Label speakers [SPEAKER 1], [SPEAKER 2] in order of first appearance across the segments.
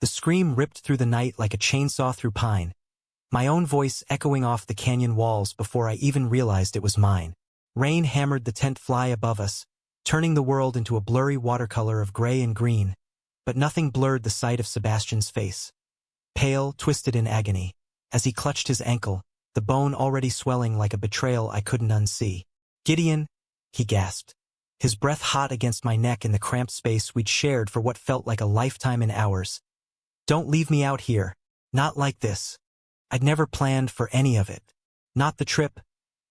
[SPEAKER 1] The scream ripped through the night like a chainsaw through pine, my own voice echoing off the canyon walls before I even realized it was mine. Rain hammered the tent fly above us, turning the world into a blurry watercolor of gray and green, but nothing blurred the sight of Sebastian's face. Pale, twisted in agony, as he clutched his ankle, the bone already swelling like a betrayal I couldn't unsee. "Gideon," he gasped, his breath hot against my neck in the cramped space we'd shared for what felt like a lifetime in hours. "Don't leave me out here. Not like this." I'd never planned for any of it. Not the trip,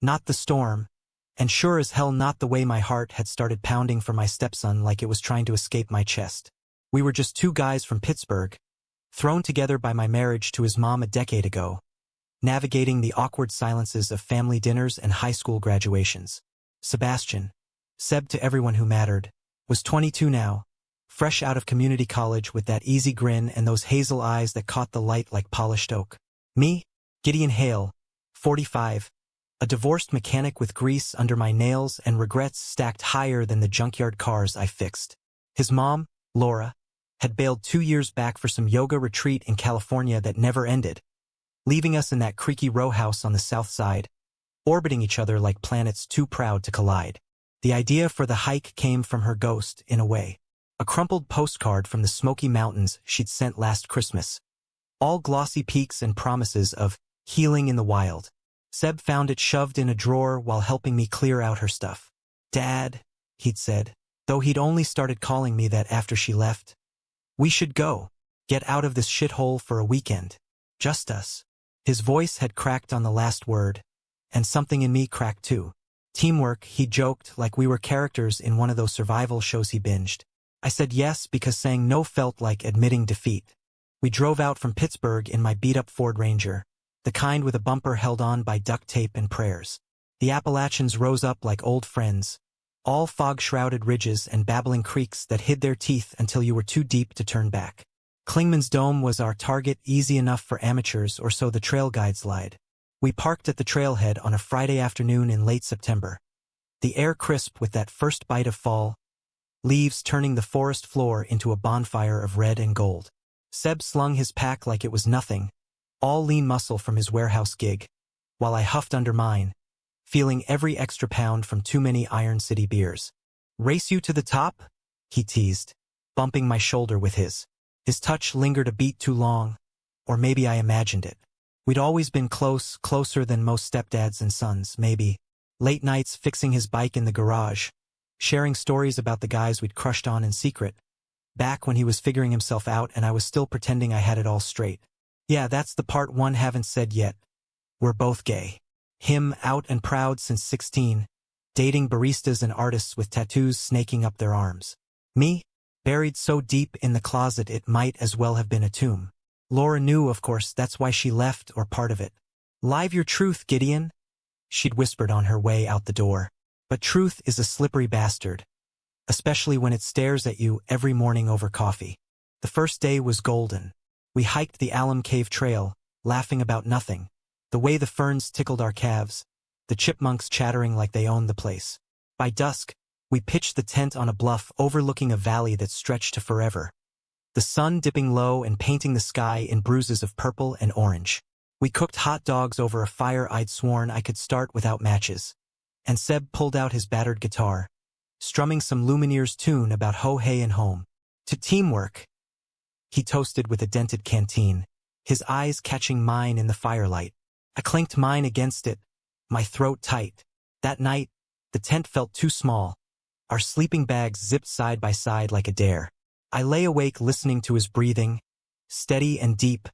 [SPEAKER 1] not the storm, and sure as hell not the way my heart had started pounding for my stepson like it was trying to escape my chest. We were just two guys from Pittsburgh, thrown together by my marriage to his mom a decade ago, navigating the awkward silences of family dinners and high school graduations. Sebastian, Seb to everyone who mattered, was 22 now, fresh out of community college with that easy grin and those hazel eyes that caught the light like polished oak. Me, Gideon Hale, 45, a divorced mechanic with grease under my nails and regrets stacked higher than the junkyard cars I fixed. His mom, Laura, had bailed 2 years back for some yoga retreat in California that never ended, leaving us in that creaky row house on the south side, orbiting each other like planets too proud to collide. The idea for the hike came from her ghost, in a way. A crumpled postcard from the Smoky Mountains she'd sent last Christmas. All glossy peaks and promises of healing in the wild. Seb found it shoved in a drawer while helping me clear out her stuff. "Dad," he'd said, though he'd only started calling me that after she left. "We should go. Get out of this shithole for a weekend. Just us." His voice had cracked on the last word, and something in me cracked too. Teamwork, he joked, like we were characters in one of those survival shows he binged. I said yes because saying no felt like admitting defeat. We drove out from Pittsburgh in my beat-up Ford Ranger, the kind with a bumper held on by duct tape and prayers. The Appalachians rose up like old friends, all fog-shrouded ridges and babbling creeks that hid their teeth until you were too deep to turn back. Klingman's Dome was our target, easy enough for amateurs, or so the trail guides lied. We parked at the trailhead on a Friday afternoon in late September. The air crisp with that first bite of fall, leaves turning the forest floor into a bonfire of red and gold. Seb slung his pack like it was nothing, all lean muscle from his warehouse gig, while I huffed under mine, feeling every extra pound from too many Iron City beers. "Race you to the top?" he teased, bumping my shoulder with his. His touch lingered a beat too long, or maybe I imagined it. We'd always been close, closer than most stepdads and sons, maybe. Late nights fixing his bike in the garage, sharing stories about the guys we'd crushed on in secret, back when he was figuring himself out and I was still pretending I had it all straight. Yeah, that's the part one haven't said yet. We're both gay. Him out and proud since 16, dating baristas and artists with tattoos snaking up their arms. Me, buried so deep in the closet it might as well have been a tomb. Laura knew, of course, that's why she left, or part of it. "Live your truth, Gideon," she'd whispered on her way out the door. But truth is a slippery bastard, especially when it stares at you every morning over coffee. The first day was golden. We hiked the Alum Cave Trail, laughing about nothing, the way the ferns tickled our calves, the chipmunks chattering like they owned the place. By dusk, we pitched the tent on a bluff overlooking a valley that stretched to forever, the sun dipping low and painting the sky in bruises of purple and orange. We cooked hot dogs over a fire I'd sworn I could start without matches, and Seb pulled out his battered guitar, strumming some Lumineers tune about ho hey and home. "To teamwork," he toasted with a dented canteen, his eyes catching mine in the firelight. I clinked mine against it, my throat tight. That night, the tent felt too small. Our sleeping bags zipped side by side like a dare. I lay awake listening to his breathing, steady and deep,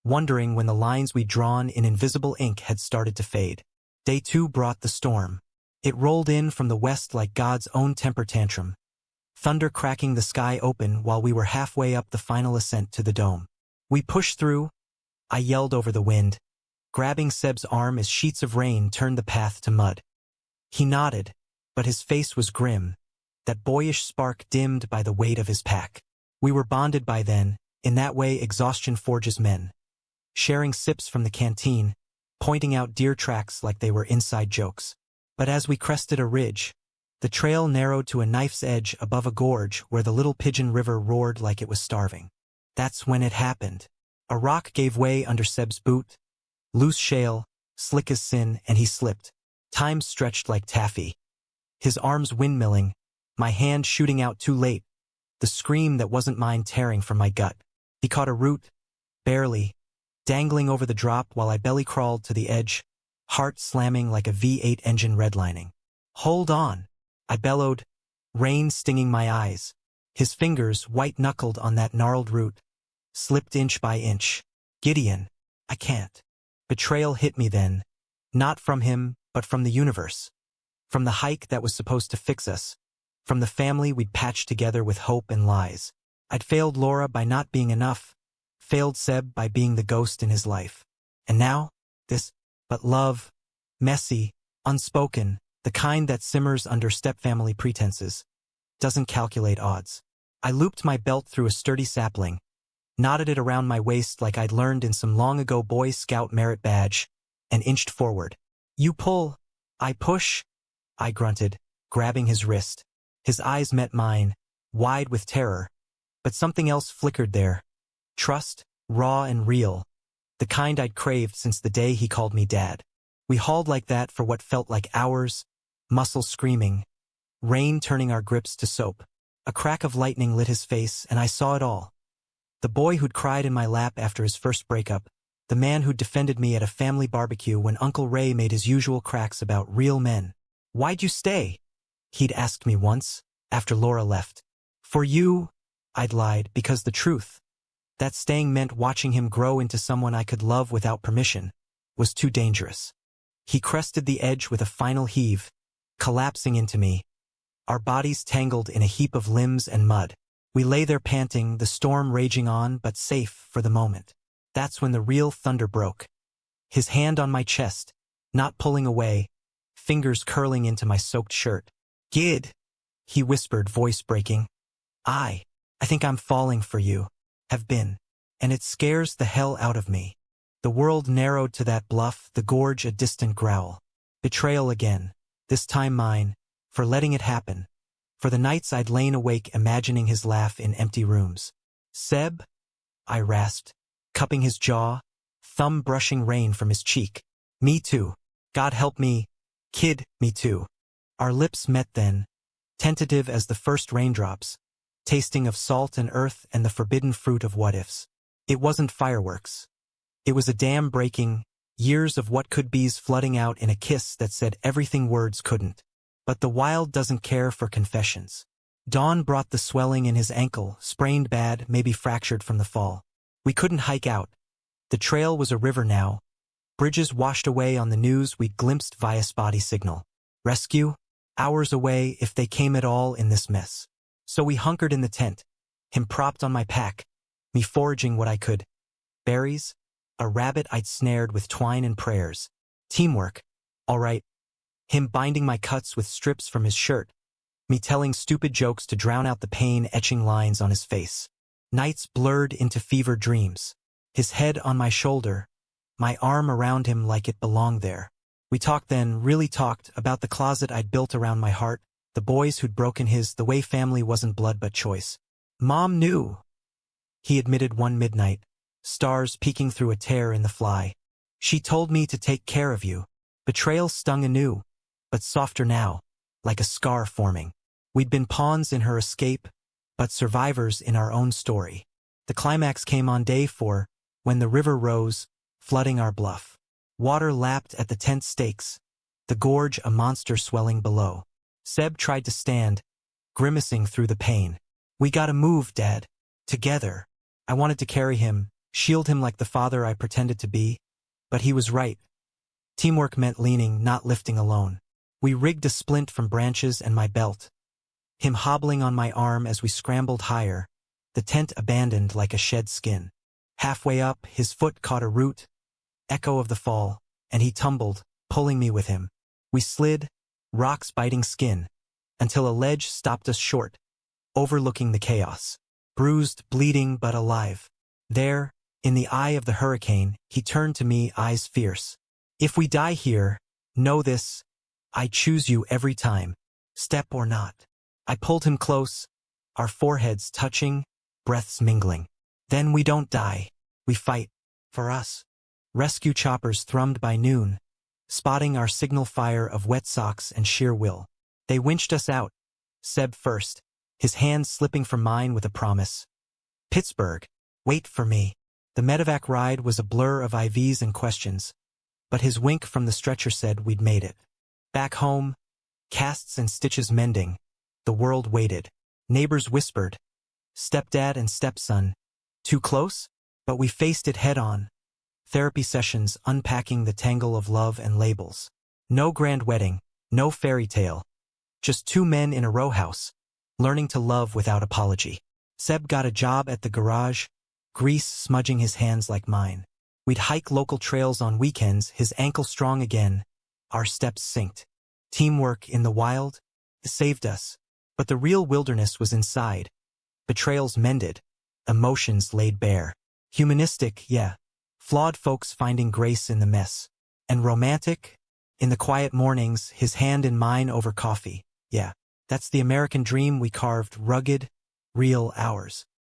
[SPEAKER 1] wondering when the lines we'd drawn in invisible ink had started to fade. Day 2 brought the storm. It rolled in from the west like God's own temper tantrum, thunder cracking the sky open while we were halfway up the final ascent to the dome. "We push through," I yelled over the wind, grabbing Seb's arm as sheets of rain turned the path to mud. He nodded, but his face was grim, that boyish spark dimmed by the weight of his pack. We were bonded by then, in that way exhaustion forges men, sharing sips from the canteen, pointing out deer tracks like they were inside jokes. But as we crested a ridge, the trail narrowed to a knife's edge above a gorge where the Little Pigeon River roared like it was starving. That's when it happened. A rock gave way under Seb's boot, loose shale, slick as sin, and he slipped. Time stretched like taffy. His arms windmilling, my hand shooting out too late, the scream that wasn't mine tearing from my gut. He caught a root, barely, dangling over the drop while I belly crawled to the edge, heart slamming like a V8 engine redlining. Hold on, I bellowed, rain stinging my eyes. His fingers, white-knuckled on that gnarled root, slipped inch by inch. Gideon, I can't. Betrayal hit me then, not from him, but from the universe. From the hike that was supposed to fix us. From the family we'd patched together with hope and lies. I'd failed Laura by not being enough, failed Seb by being the ghost in his life. And now, this, but love, messy, unspoken, the kind that simmers under stepfamily pretenses, doesn't calculate odds. I looped my belt through a sturdy sapling, knotted it around my waist like I'd learned in some long-ago Boy Scout merit badge, and inched forward. You pull, I push, I grunted, grabbing his wrist. His eyes met mine, wide with terror, but something else flickered there. Trust, raw and real, the kind I'd craved since the day he called me Dad. We hauled like that for what felt like hours, muscles screaming, rain turning our grips to soap. A crack of lightning lit his face, and I saw it all. The boy who'd cried in my lap after his first breakup, the man who'd defended me at a family barbecue when Uncle Ray made his usual cracks about real men. Why'd you stay? He'd asked me once, after Laura left. For you, I'd lied, because the truth, that staying meant watching him grow into someone I could love without permission, was too dangerous. He crested the edge with a final heave, collapsing into me, our bodies tangled in a heap of limbs and mud. We lay there panting, the storm raging on, but safe for the moment. That's when the real thunder broke. His hand on my chest, not pulling away, fingers curling into my soaked shirt. Gid, he whispered, voice breaking. I think I'm falling for you. Have been. And it scares the hell out of me. The world narrowed to that bluff, the gorge a distant growl. Betrayal again, this time mine, for letting it happen. For the nights I'd lain awake imagining his laugh in empty rooms. Seb? I rasped, cupping his jaw, thumb brushing rain from his cheek. Me too. God help me. Kid, me too. Our lips met then, tentative as the first raindrops, tasting of salt and earth and the forbidden fruit of what-ifs. It wasn't fireworks. It was a dam breaking, years of what-could-be's flooding out in a kiss that said everything words couldn't. But the wild doesn't care for confessions. Dawn brought the swelling in his ankle, sprained bad, maybe fractured from the fall. We couldn't hike out. The trail was a river now. Bridges washed away on the news we'd glimpsed via spotty signal. Rescue? Hours away if they came at all in this mess. So we hunkered in the tent, him propped on my pack, me foraging what I could. Berries? A rabbit I'd snared with twine and prayers. Teamwork. All right. Him binding my cuts with strips from his shirt, me telling stupid jokes to drown out the pain etching lines on his face. Nights blurred into fevered dreams. His head on my shoulder, my arm around him like it belonged there. We talked then, really talked, about the closet I'd built around my heart, the boys who'd broken his, the way family wasn't blood but choice. Mom knew, he admitted one midnight, stars peeking through a tear in the fly. She told me to take care of you. Betrayal stung anew, but softer now, like a scar forming. We'd been pawns in her escape, but survivors in our own story. The climax came on day 4, when the river rose, flooding our bluff. Water lapped at the tent stakes, the gorge a monster swelling below. Seb tried to stand, grimacing through the pain. We gotta move, Dad. Together. I wanted to carry him, shield him like the father I pretended to be, but he was right. Teamwork meant leaning, not lifting alone. We rigged a splint from branches and my belt, him hobbling on my arm as we scrambled higher, the tent abandoned like a shed skin. Halfway up, his foot caught a root, echo of the fall, and he tumbled, pulling me with him. We slid, rocks biting skin, until a ledge stopped us short, overlooking the chaos. Bruised, bleeding, but alive. There, in the eye of the hurricane, he turned to me, eyes fierce. If we die here, know this, I choose you every time, step or not. I pulled him close, our foreheads touching, breaths mingling. Then we don't die. We fight. For us. Rescue choppers thrummed by noon, spotting our signal fire of wet socks and sheer will. They winched us out. Seb first, his hands slipping from mine with a promise. Pittsburgh. Wait for me. The medevac ride was a blur of IVs and questions, but his wink from the stretcher said we'd made it. Back home, casts and stitches mending, the world waited. Neighbors whispered. Stepdad and stepson. Too close? But we faced it head-on. Therapy sessions unpacking the tangle of love and labels. No grand wedding, no fairy tale. Just two men in a row house, learning to love without apology. Seb got a job at the garage, grease smudging his hands like mine. We'd hike local trails on weekends, his ankle strong again, our steps synced. Teamwork in the wild saved us. But the real wilderness was inside. Betrayals mended, emotions laid bare. Humanistic, yeah. Flawed folks finding grace in the mess. And romantic? In the quiet mornings, his hand in mine over coffee. Yeah, that's the American dream we carved rugged, real ours.